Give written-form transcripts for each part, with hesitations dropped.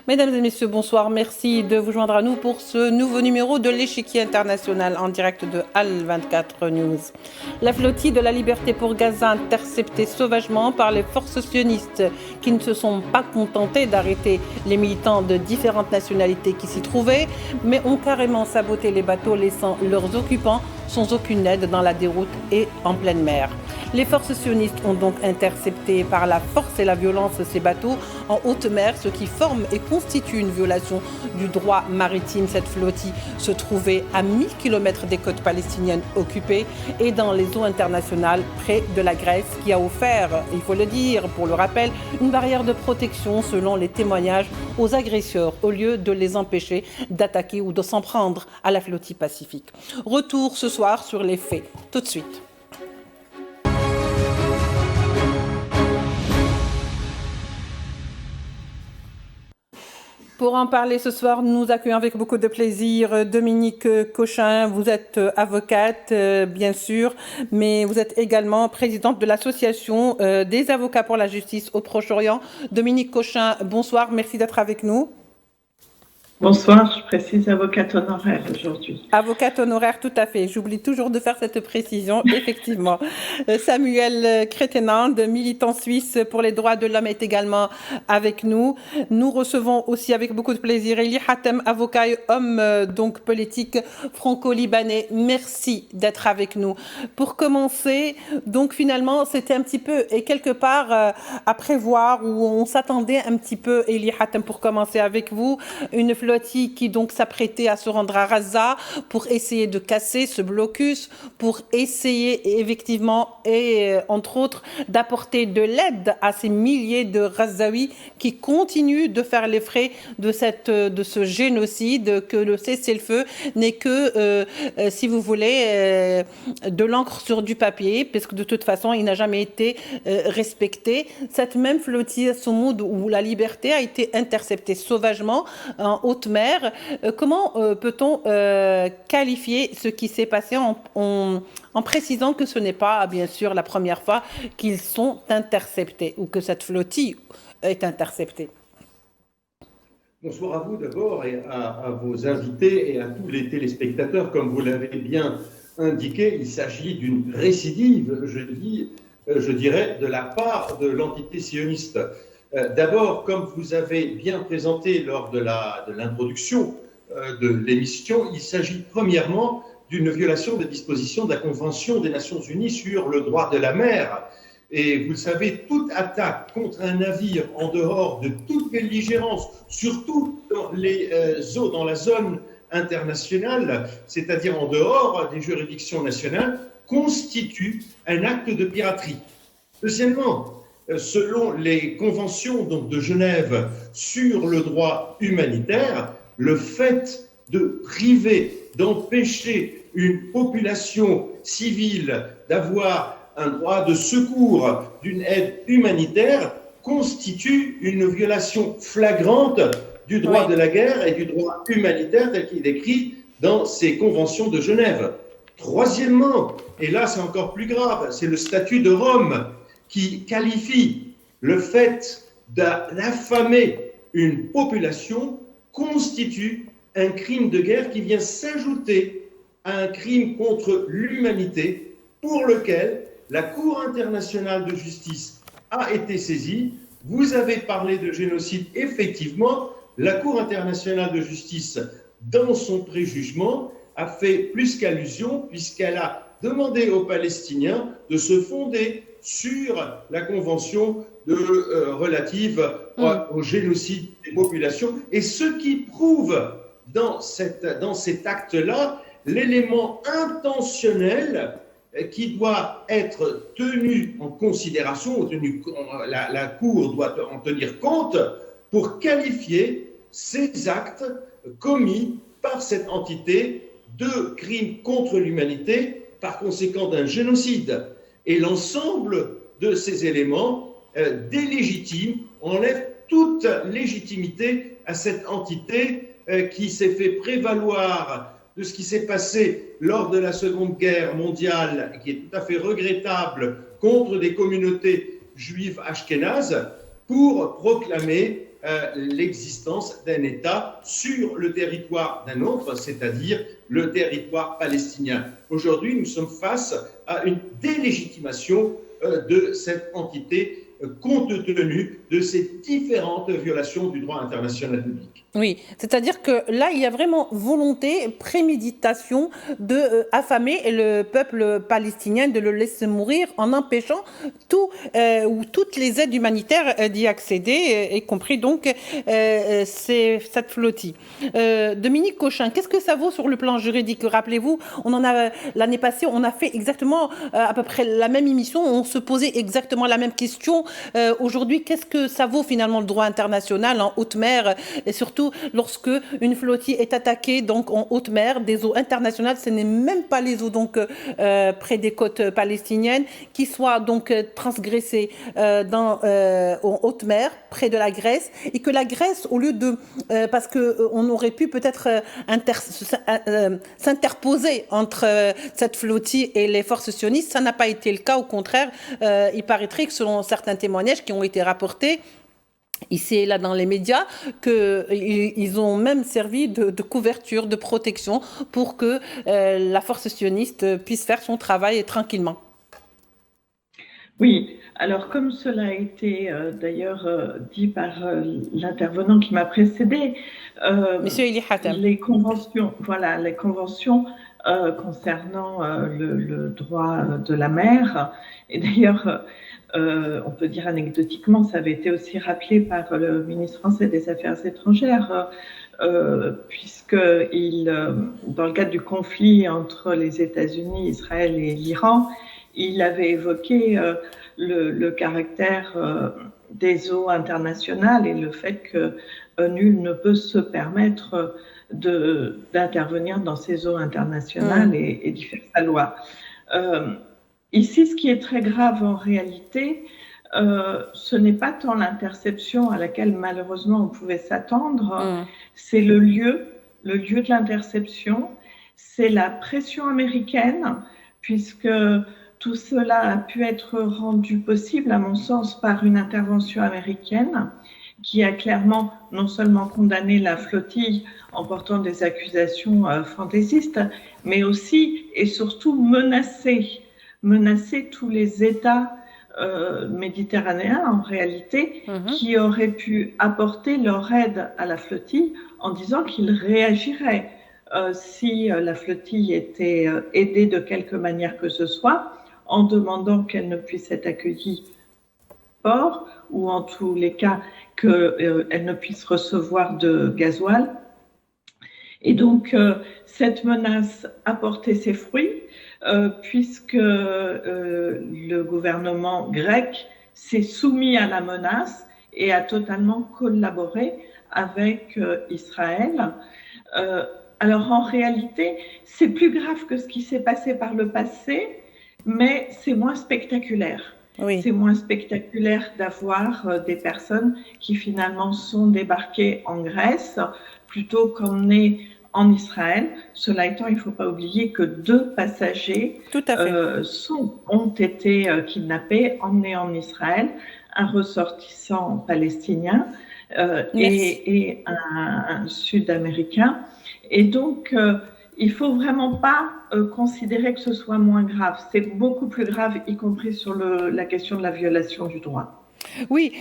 Mesdames et messieurs, bonsoir. Merci de vous joindre à nous pour ce nouveau numéro de l'échiquier international en direct de Al 24 News. La flottille de la liberté pour Gaza interceptée sauvagement par les forces sionistes qui ne se sont pas contentées d'arrêter les militants de différentes nationalités qui s'y trouvaient, mais ont carrément saboté les bateaux laissant leurs occupants sans aucune aide dans la déroute et en pleine mer. Les forces sionistes ont donc intercepté par la force et la violence ces bateaux en haute mer, ce qui forme et constitue une violation du droit maritime. Cette flottille se trouvait à 1000 km des côtes palestiniennes occupées et dans les eaux internationales près de la Grèce, qui a offert, il faut le dire, pour le rappel, une barrière de protection selon les témoignages aux agresseurs au lieu de les empêcher d'attaquer ou de s'en prendre à la flottille pacifique. Retour ce soir sur les faits, tout de suite. Pour en parler ce soir, nous accueillons avec beaucoup de plaisir Dominique Cochin. Vous êtes avocate, bien sûr, mais vous êtes également présidente de l'association des avocats pour la justice au Proche-Orient. Dominique Cochin, bonsoir, merci d'être avec nous. Bonsoir, je précise avocate honoraire aujourd'hui. Avocate honoraire, tout à fait. J'oublie toujours de faire cette précision, effectivement. Samuel Crétenand, militant suisse pour les droits de l'homme, est également avec nous. Nous recevons aussi avec beaucoup de plaisir Eli Hatem, avocat et homme donc politique franco-libanais. Merci d'être avec nous. Pour commencer, donc finalement, c'était un petit peu et quelque part à prévoir où on s'attendait un petit peu, Eli Hatem, pour commencer avec vous, une flottille qui donc s'apprêtait à se rendre à Gaza pour essayer de casser ce blocus, pour essayer effectivement et entre autres d'apporter de l'aide à ces milliers de Gazaouis qui continuent de faire les frais de ce génocide, que le cessez-le-feu n'est que, si vous voulez, de l'encre sur du papier, parce que de toute façon il n'a jamais été respecté. Cette même flottille Soumoud où la liberté a été interceptée sauvagement en haute mer. Comment peut-on qualifier ce qui s'est passé en précisant que ce n'est pas, bien sûr, la première fois qu'ils sont interceptés ou que cette flottille est interceptée? Bonsoir à vous d'abord et à vos invités et à tous les téléspectateurs. Comme vous l'avez bien indiqué, il s'agit d'une récidive, je dirais, de la part de l'entité sioniste. D'abord, comme vous avez bien présenté lors de l'introduction de l'émission, il s'agit premièrement d'une violation des dispositions de la Convention des Nations Unies sur le droit de la mer. Et vous le savez, toute attaque contre un navire en dehors de toute belligérance, surtout dans les eaux, dans la zone internationale, c'est-à-dire en dehors des juridictions nationales, constitue un acte de piraterie. Deuxièmement, selon les conventions donc, de Genève sur le droit humanitaire, le fait de priver, d'empêcher une population civile d'avoir un droit de secours, d'une aide humanitaire, constitue une violation flagrante du droit de la guerre et du droit humanitaire tel qu'il est écrit dans ces conventions de Genève. Troisièmement, et là c'est encore plus grave, c'est le statut de Rome qui qualifie le fait d'affamer une population constitue un crime de guerre qui vient s'ajouter à un crime contre l'humanité pour lequel la Cour internationale de justice a été saisie. Vous avez parlé de génocide. Effectivement, la Cour internationale de justice, dans son préjugement, a fait plus qu'allusion puisqu'elle a demandé aux Palestiniens de se fonder sur la convention relative au génocide des populations. Et ce qui prouve dans cet acte-là l'élément intentionnel qui doit être tenu en considération, la Cour doit en tenir compte pour qualifier ces actes commis par cette entité de crimes contre l'humanité, par conséquent d'un génocide. Et l'ensemble de ces éléments délégitiment, enlèvent toute légitimité à cette entité qui s'est fait prévaloir de ce qui s'est passé lors de la Seconde Guerre mondiale, qui est tout à fait regrettable, contre des communautés juives ashkénazes, pour proclamer l'existence d'un État sur le territoire d'un autre, c'est-à-dire le territoire palestinien. Aujourd'hui, nous sommes face à une délégitimation de cette entité compte tenu de ces différentes violations du droit international public. Oui, c'est-à-dire que là, il y a vraiment volonté, préméditation de affamer le peuple palestinien, de le laisser mourir en empêchant ou toutes les aides humanitaires d'y accéder, y compris donc cette flottille. Dominique Cochin, qu'est-ce que ça vaut sur le plan juridique? Rappelez-vous, l'année passée, on a fait exactement à peu près la même émission, on se posait exactement la même question. Aujourd'hui, qu'est-ce que ça vaut finalement le droit international en haute mer et surtout lorsque une flottille est attaquée donc en haute mer, des eaux internationales, ce n'est même pas les eaux donc près des côtes palestiniennes, qui soient donc transgressées en haute mer, près de la Grèce, et que la Grèce, au lieu de, parce que on aurait pu peut-être s'interposer entre cette flottille et les forces sionistes, ça n'a pas été le cas. Au contraire, il paraîtrait que selon certains témoignages qui ont été rapportés ici et là dans les médias, qu'ils ont même servi de couverture, de protection pour que la force sioniste puisse faire son travail tranquillement. Oui, alors comme cela a été d'ailleurs dit par l'intervenant qui m'a précédé, Monsieur Eli Hatem, les conventions concernant le droit de la mer, et d'ailleurs on peut dire anecdotiquement, ça avait été aussi rappelé par le ministre français des Affaires étrangères, puisque dans le cadre du conflit entre les États-Unis, Israël et l'Iran, il avait évoqué le caractère des eaux internationales et le fait que nul ne peut se permettre d'intervenir dans ces eaux internationales et d'y faire sa loi. Ici, ce qui est très grave en réalité, ce n'est pas tant l'interception à laquelle malheureusement on pouvait s'attendre, c'est le lieu de l'interception, c'est la pression américaine, puisque tout cela a pu être rendu possible, à mon sens, par une intervention américaine qui a clairement non seulement condamné la flottille en portant des accusations fantaisistes, mais aussi et surtout menacé tous les États méditerranéens, en réalité, qui auraient pu apporter leur aide à la flottille en disant qu'ils réagiraient si la flottille était aidée de quelque manière que ce soit, en demandant qu'elle ne puisse être accueillie au port, ou en tous les cas qu'elle ne puisse recevoir de gasoil. Et donc, cette menace a porté ses fruits, puisque le gouvernement grec s'est soumis à la menace et a totalement collaboré avec Israël. Alors, en réalité, c'est plus grave que ce qui s'est passé par le passé, mais c'est moins spectaculaire. Oui. C'est moins spectaculaire d'avoir des personnes qui finalement sont débarquées en Grèce plutôt qu'emmenées en Israël. Cela étant, il ne faut pas oublier que 2 passagers ont été kidnappés, emmenés en Israël, un ressortissant palestinien et un Sud-Américain. Et donc, il ne faut vraiment pas considérer que ce soit moins grave. C'est beaucoup plus grave, y compris sur la question de la violation du droit. Oui,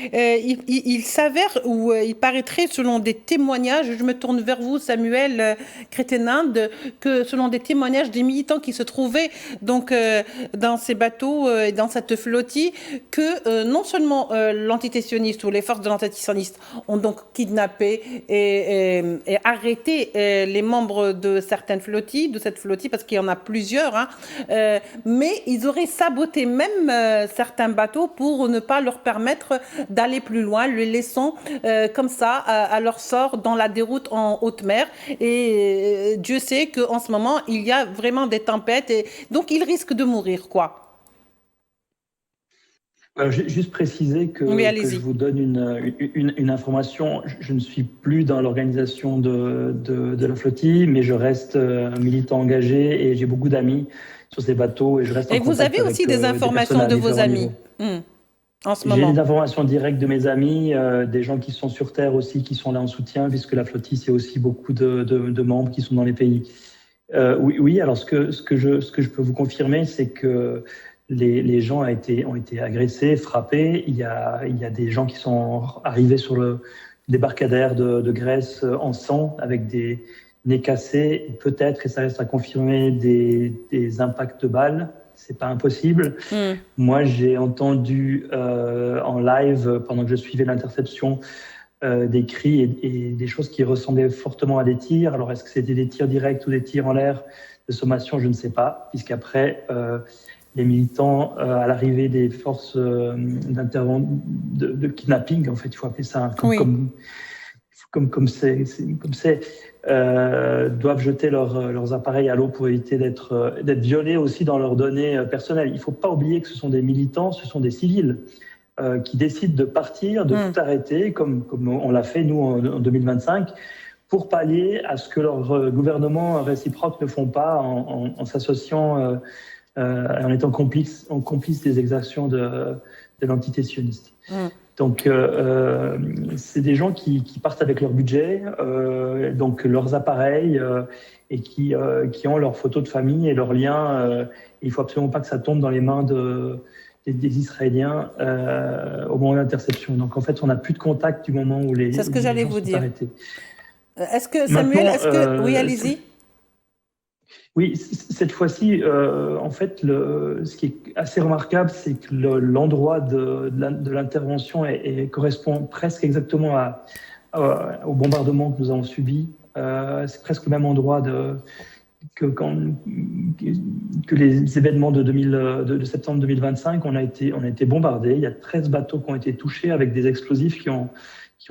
il s'avère ou il paraîtrait, selon des témoignages, je me tourne vers vous, Samuel Crétenin, que selon des témoignages des militants qui se trouvaient donc dans ces bateaux et dans cette flottille, que non seulement l'entité sioniste ou les forces de l'entité sioniste ont donc kidnappé et arrêté les membres de certaines flottilles, de cette flottille, parce qu'il y en a plusieurs, hein, mais ils auraient saboté même certains bateaux pour ne pas leur permettre d'aller plus loin, les laissant comme ça à leur sort dans la déroute en haute mer. Et Dieu sait qu'en ce moment, il y a vraiment des tempêtes, et donc ils risquent de mourir, quoi. Juste préciser que je vous donne une information. Je ne suis plus dans l'organisation de la flottille, mais je reste un militant engagé et j'ai beaucoup d'amis sur ces bateaux et je reste en contact. Et vous avez aussi des informations de vos amis. en ce J'ai moment? des informations directes de mes amis, des gens qui sont sur Terre aussi, qui sont là en soutien, puisque la flottille, c'est aussi beaucoup de membres qui sont dans les pays. Oui, alors ce que je peux vous confirmer, c'est que les gens ont été agressés, frappés. Il y a des gens qui sont arrivés sur le débarcadère de Grèce en sang, avec des nez cassés, peut-être, et ça reste à confirmer, des impacts de balles. C'est pas impossible. Moi, j'ai entendu en live, pendant que je suivais l'interception, des cris et des choses qui ressemblaient fortement à des tirs. Alors, est-ce que c'était des tirs directs ou des tirs en l'air de sommation? Je ne sais pas, puisqu'après, les militants, à l'arrivée des forces de kidnapping, en fait, il faut appeler ça comme c'est, doivent jeter leurs appareils à l'eau pour éviter d'être violés aussi dans leurs données personnelles. Il ne faut pas oublier que ce sont des militants, ce sont des civils qui décident de partir, de tout arrêter, comme on l'a fait nous en 2025, pour pallier à ce que leurs gouvernements réciproques ne font pas en s'associant, en étant complices des exactions de l'entité sioniste. Donc, c'est des gens qui partent avec leur budget, donc leurs appareils, et qui ont leurs photos de famille et leurs liens. Il ne faut absolument pas que ça tombe dans les mains des Israéliens au moment de l'interception. Donc, en fait, on n'a plus de contact du moment où les C'est ce que j'allais vous dire. Arrêtés. Est-ce que, Samuel, oui, allez-y. Oui, cette fois-ci, en fait, ce qui est assez remarquable, c'est que l'endroit de l'intervention correspond presque exactement au bombardement que nous avons subi. C'est presque le même endroit que les événements de septembre 2025. On a été bombardés. Il y a 13 bateaux qui ont été touchés avec des explosifs qui ont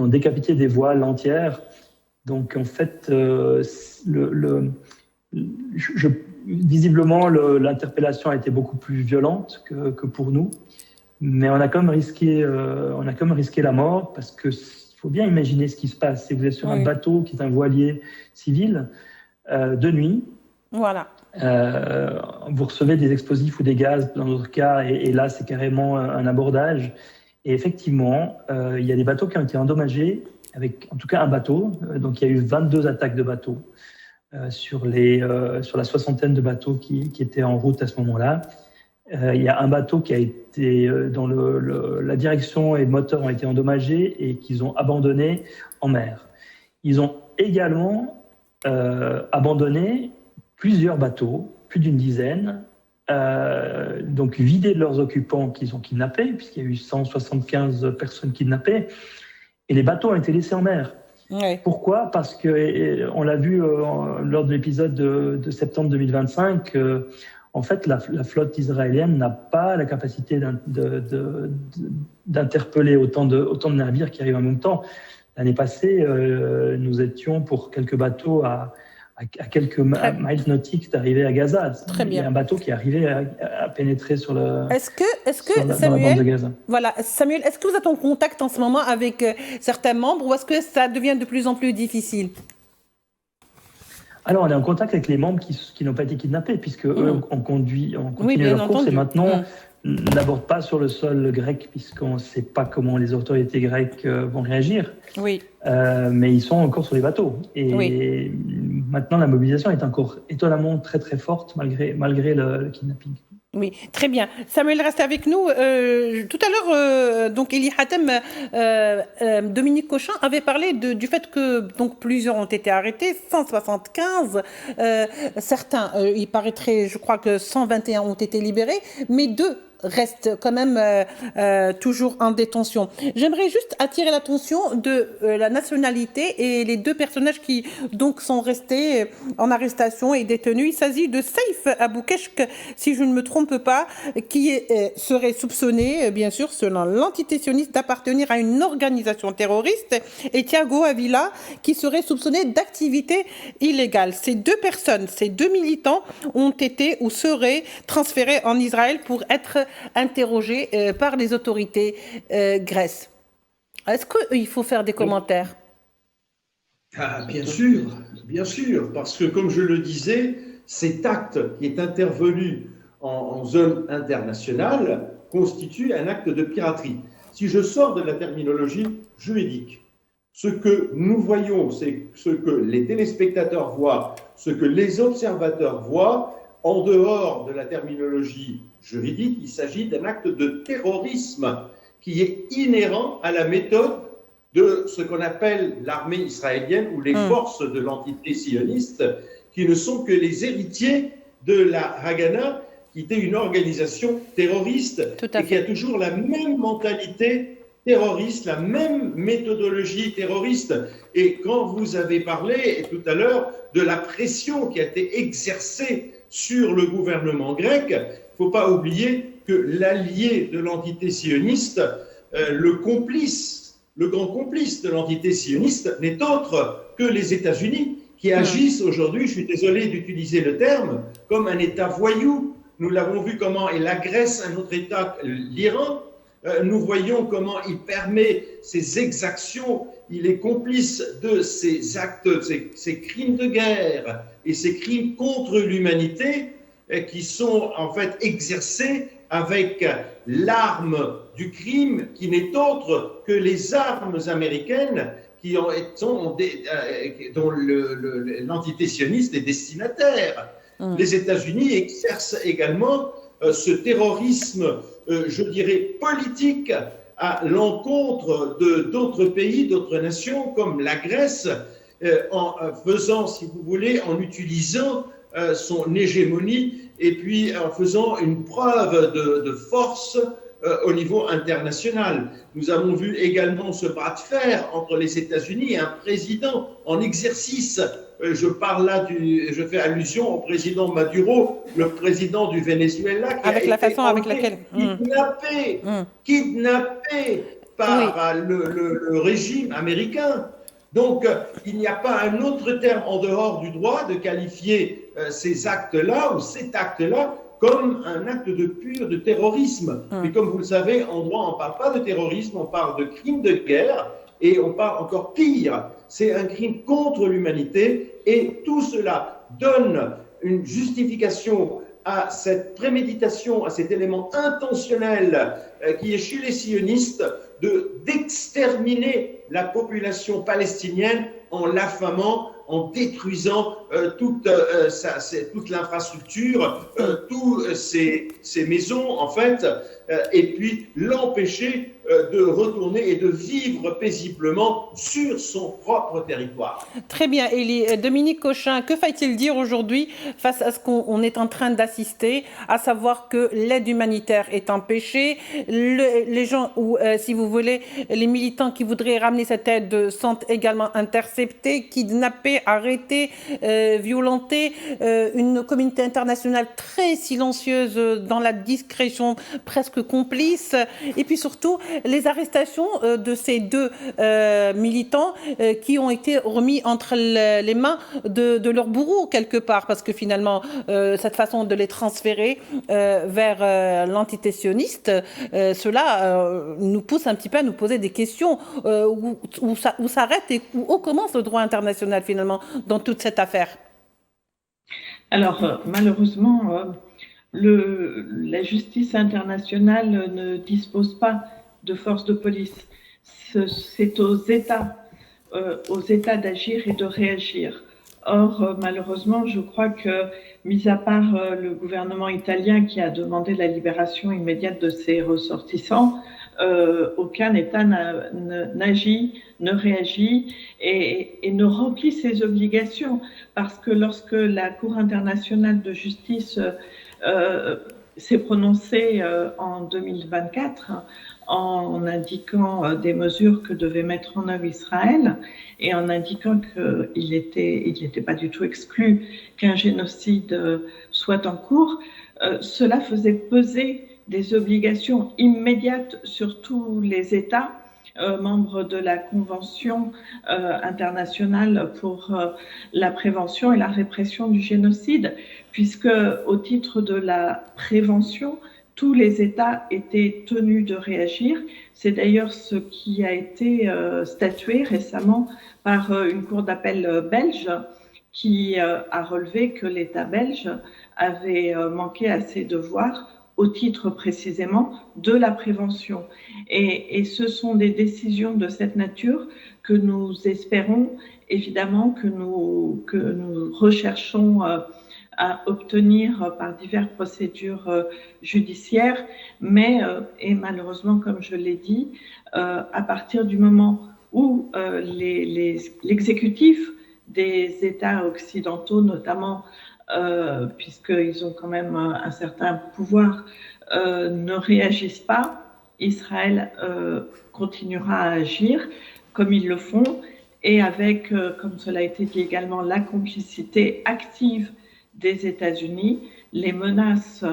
décapité des voiles entières. Donc, en fait, visiblement, l'interpellation a été beaucoup plus violente que pour nous, mais on a quand même risqué la mort, parce que faut bien imaginer ce qui se passe. Si vous êtes sur un bateau qui est un voilier civil de nuit, voilà. Vous recevez des explosifs ou des gaz dans notre cas, et là c'est carrément un abordage. Et effectivement, il y a des bateaux qui ont été endommagés, avec en tout cas un bateau. Donc il y a eu 22 attaques de bateaux. Sur la 60aine de bateaux qui étaient en route à ce moment-là. Il y a un bateau qui a été dont la direction et le moteur ont été endommagés et qu'ils ont abandonné en mer. Ils ont également abandonné plusieurs bateaux, plus d'une dizaine, donc vidés de leurs occupants qu'ils ont kidnappés, puisqu'il y a eu 175 personnes kidnappées, et les bateaux ont été laissés en mer. Ouais. Pourquoi ? Parce que, on l'a vu lors de l'épisode de septembre 2025, en fait, la flotte israélienne n'a pas la capacité d'interpeller autant de navires qui arrivent en même temps. L'année passée, nous étions pour quelques bateaux à quelques miles nautiques d'arriver à Gaza. Très bien. Il y a un bateau qui est arrivé à pénétrer sur la Samuel, bande de Gaza. Voilà, Samuel, est-ce que vous êtes en contact en ce moment avec certains membres, ou est-ce que ça devient de plus en plus difficile? Alors, on est en contact avec les membres qui n'ont pas été kidnappés, puisque eux on continue leur course, et maintenant n'abordent pas sur le sol grec, puisqu'on ne sait pas comment les autorités grecques vont réagir. Oui. Mais ils sont encore sur les bateaux. Et maintenant, la mobilisation est encore étonnamment très très forte, malgré le kidnapping. Oui, très bien. Samuel reste avec nous. Tout à l'heure, donc Eli Hatem, Dominique Cochin avait parlé du fait que donc plusieurs ont été arrêtés, 175. Certains, il paraîtrait, je crois que 121 ont été libérés, mais 2 restent quand même toujours en détention. J'aimerais juste attirer l'attention de la nationalité et les 2 personnages qui donc sont restés en arrestation et détenus. Il s'agit de Saïf Aboukeshk, si je ne me trompe pas, qui serait soupçonné, bien sûr, selon l'entité sioniste, d'appartenir à une organisation terroriste, et Thiago Avila, qui serait soupçonné d'activité illégale. Ces 2 personnes, ces 2 militants ont été ou seraient transférés en Israël pour être interrogés par les autorités grecques. Est-ce qu'il faut faire des commentaires? Bien sûr, parce que comme je le disais, cet acte qui est intervenu en zone internationale constitue un acte de piraterie. Si je sors de la terminologie juridique, ce que nous voyons, c'est ce que les téléspectateurs voient, ce que les observateurs voient, en dehors de la terminologie juridique, il s'agit d'un acte de terrorisme qui est inhérent à la méthode de ce qu'on appelle l'armée israélienne ou les forces de l'entité sioniste, qui ne sont que les héritiers de la Haganah, qui était une organisation terroriste et qui a toujours la même mentalité terroriste, la même méthodologie terroriste. Et quand vous avez parlé tout à l'heure de la pression qui a été exercée sur le gouvernement grec, il ne faut pas oublier que l'allié de l'entité sioniste, le grand complice de l'entité sioniste, n'est autre que les États-Unis, qui agissent aujourd'hui, je suis désolé d'utiliser le terme, comme un État voyou. Nous l'avons vu comment il agresse un autre État, l'Iran. Nous voyons comment il permet ces exactions, il est complice de ces actes, ces crimes de guerre et ces crimes contre l'humanité qui sont en fait exercés avec l'arme du crime qui n'est autre que les armes américaines dont l'entité sioniste est destinataire. Les États-Unis exercent également ce terrorisme, je dirais, politique à l'encontre d'autres pays, d'autres nations, comme la Grèce, en faisant, si vous voulez, en utilisant son hégémonie et puis en faisant une preuve de force au niveau international. Nous avons vu également ce bras de fer entre les États-Unis et un président en exercice. Je parle là, je fais allusion au président Maduro, le président du Venezuela, qui avec a la été façon avec laquelle kidnappé par le régime américain. Donc, il n'y a pas un autre terme en dehors du droit de qualifier ces actes-là ou cet acte-là comme un acte de terrorisme. Mais comme vous le savez, en droit, on ne parle pas de terrorisme, on parle de crime de guerre et on parle encore pire. C'est un crime contre l'humanité et tout cela donne une justification à cette préméditation, à cet élément intentionnel qui est chez les sionistes d'exterminer la population palestinienne en l'affamant, en détruisant toute l'infrastructure, toutes ces maisons, en fait, et puis l'empêcher de retourner et de vivre paisiblement sur son propre territoire. Très bien, Élie. Dominique Cochin, que faut-il dire aujourd'hui face à ce qu'on est en train d'assister, à savoir que l'aide humanitaire est empêchée, les gens, ou si vous voulez, les militants qui voudraient ramener cette aide sont également interceptés, kidnappés, arrêtés, violentés, une communauté internationale très silencieuse dans la discrétion, presque complice, et puis surtout les arrestations de ces deux militants qui ont été remis entre les mains de leurs bourreaux quelque part, parce que finalement cette façon de les transférer vers l'entité sioniste, cela nous pousse un petit peu à nous poser des questions où s'arrête et où commence le droit international finalement dans toute cette affaire. Alors malheureusement la justice internationale ne dispose pas de forces de police. C'est aux États d'agir et de réagir. Or, malheureusement, je crois que, mis à part le gouvernement italien qui a demandé la libération immédiate de ses ressortissants, aucun État n'agit, ne réagit et ne remplit ses obligations. Parce que lorsque la Cour internationale de justice s'est prononcée en 2024 en indiquant des mesures que devait mettre en œuvre Israël et en indiquant qu'il n'était pas du tout exclu qu'un génocide soit en cours, cela faisait peser des obligations immédiates sur tous les États membres de la Convention internationale pour la prévention et la répression du génocide, puisque au titre de la prévention, tous les États étaient tenus de réagir. C'est d'ailleurs ce qui a été statué récemment par une cour d'appel belge qui a relevé que l'État belge avait manqué à ses devoirs au titre précisément de la prévention. Et ce sont des décisions de cette nature que nous espérons, évidemment, que nous recherchons à obtenir par diverses procédures judiciaires, mais, et malheureusement, comme je l'ai dit, à partir du moment où l'exécutif des États occidentaux, notamment puisqu'ils ont quand même un certain pouvoir, ne réagissent pas, Israël continuera à agir comme ils le font, et avec, comme cela a été dit également, la complicité active des États-Unis, les menaces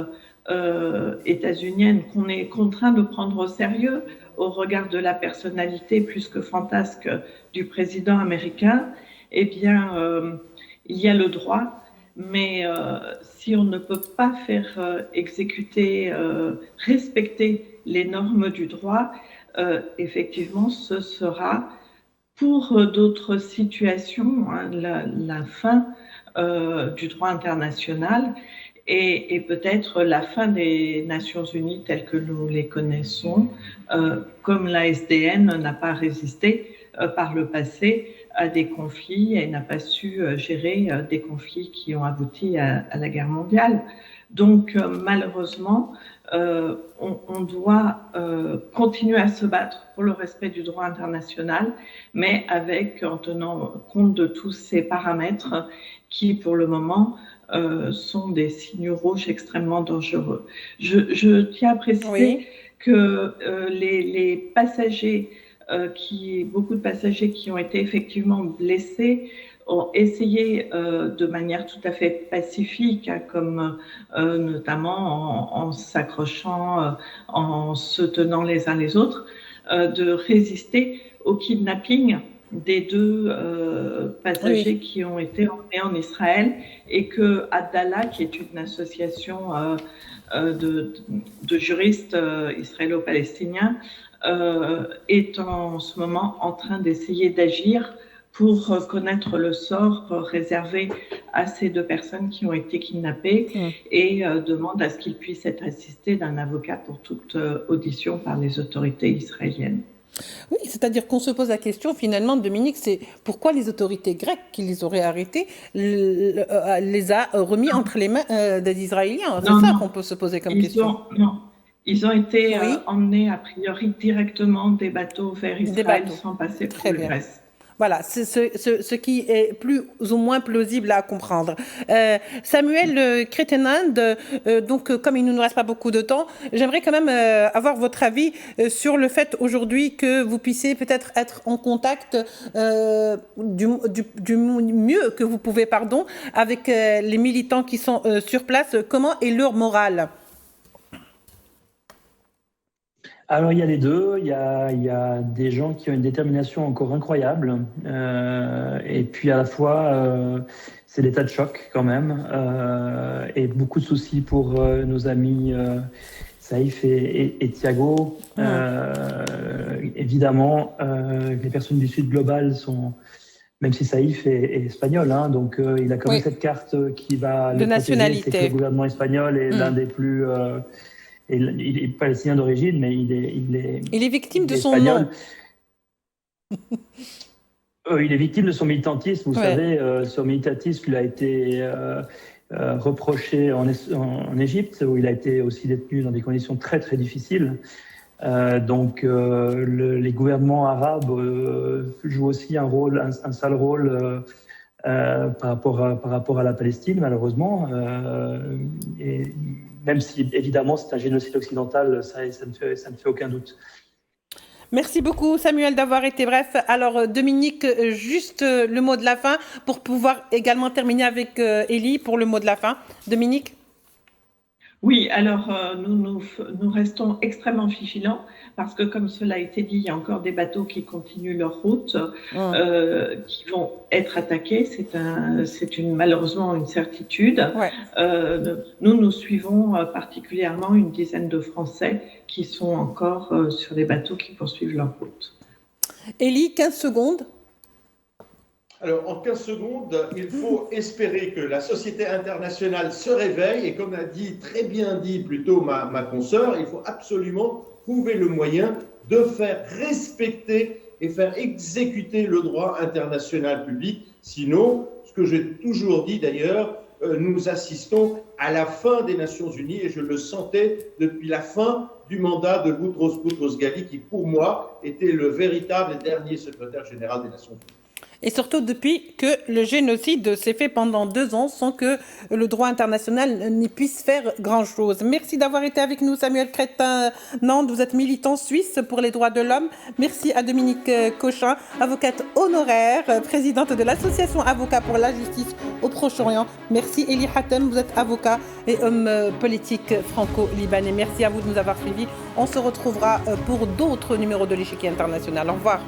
états-uniennes qu'on est contraint de prendre au sérieux au regard de la personnalité plus que fantasque du président américain, eh bien, il y a le droit, mais si on ne peut pas faire exécuter, respecter les normes du droit, effectivement, ce sera pour d'autres situations la fin du droit international et peut-être la fin des Nations Unies telles que nous les connaissons, comme la SDN n'a pas résisté par le passé à des conflits et n'a pas su gérer des conflits qui ont abouti à la guerre mondiale. Donc malheureusement, on doit continuer à se battre pour le respect du droit international, mais en tenant compte de tous ces paramètres qui, pour le moment, sont des signaux rouges extrêmement dangereux. Je tiens à préciser que les passagers, beaucoup de passagers qui ont été effectivement blessés, ont essayé de manière tout à fait pacifique, comme notamment en s'accrochant, en se tenant les uns les autres, de résister au kidnapping des deux passagers qui ont été emmenés en Israël, et que Abdallah, qui est une association de juristes israélo-palestiniens, est en ce moment en train d'essayer d'agir pour connaître le sort réservé à ces deux personnes qui ont été kidnappées et demande à ce qu'ils puissent être assistés d'un avocat pour toute audition par les autorités israéliennes. Oui, c'est-à-dire qu'on se pose la question, finalement, Dominique, c'est pourquoi les autorités grecques qui les auraient arrêtés les a remis entre les mains des Israéliens. C'est ça qu'on peut se poser comme question. Ils ont été emmenés a priori directement des bateaux vers Israël sans passer par la Grèce. Voilà, c'est ce qui est plus ou moins plausible à comprendre. Samuel Crétenand, donc comme il ne nous reste pas beaucoup de temps, j'aimerais quand même avoir votre avis sur le fait aujourd'hui que vous puissiez peut-être être en contact du mieux que vous pouvez, avec les militants qui sont sur place. Comment est leur morale ? Alors, il y a les deux. Il y a des gens qui ont une détermination encore incroyable. Et puis, à la fois, c'est l'état de choc quand même. Et beaucoup de soucis pour nos amis Saïf et Thiago. Évidemment, les personnes du Sud global sont... Même si Saïf est espagnol, donc il a quand même cette carte qui va... De nationalité. C'est que le gouvernement espagnol est l'un des plus... il est palestinien d'origine, mais il est victime de son nom. Il est victime de son militantisme. Vous savez, son militantisme lui a été reproché en Égypte, où il a été aussi détenu dans des conditions très, très difficiles. Donc, les gouvernements arabes jouent aussi un sale rôle par rapport à la Palestine, malheureusement. Et même si, évidemment, c'est un génocide occidental, ça ne fait aucun doute. Merci beaucoup, Samuel, d'avoir été bref. Alors, Dominique, juste le mot de la fin pour pouvoir également terminer avec Élie pour le mot de la fin. Dominique ? Oui, alors nous restons extrêmement vigilants parce que, comme cela a été dit, il y a encore des bateaux qui continuent leur route, qui vont être attaqués. C'est malheureusement une certitude. Nous suivons particulièrement une dizaine de Français qui sont encore sur les bateaux qui poursuivent leur route. Élie, 15 secondes. Alors, en 15 secondes, il faut espérer que la société internationale se réveille et comme a dit, très bien dit plutôt ma consoeur, il faut absolument trouver le moyen de faire respecter et faire exécuter le droit international public. Sinon, ce que j'ai toujours dit d'ailleurs, nous assistons à la fin des Nations Unies et je le sentais depuis la fin du mandat de Boutros Boutros-Ghali qui, pour moi, était le véritable et dernier secrétaire général des Nations Unies. Et surtout depuis que le génocide s'est fait pendant 2 ans sans que le droit international n'y puisse faire grand-chose. Merci d'avoir été avec nous, Samuel Crétin-Nand. Vous êtes militant suisse pour les droits de l'homme. Merci à Dominique Cochin, avocate honoraire, présidente de l'association Avocats pour la justice au Proche-Orient. Merci Eli Hatem, vous êtes avocat et homme politique franco-libanais. Merci à vous de nous avoir suivis. On se retrouvera pour d'autres numéros de l'échiquier international. Au revoir.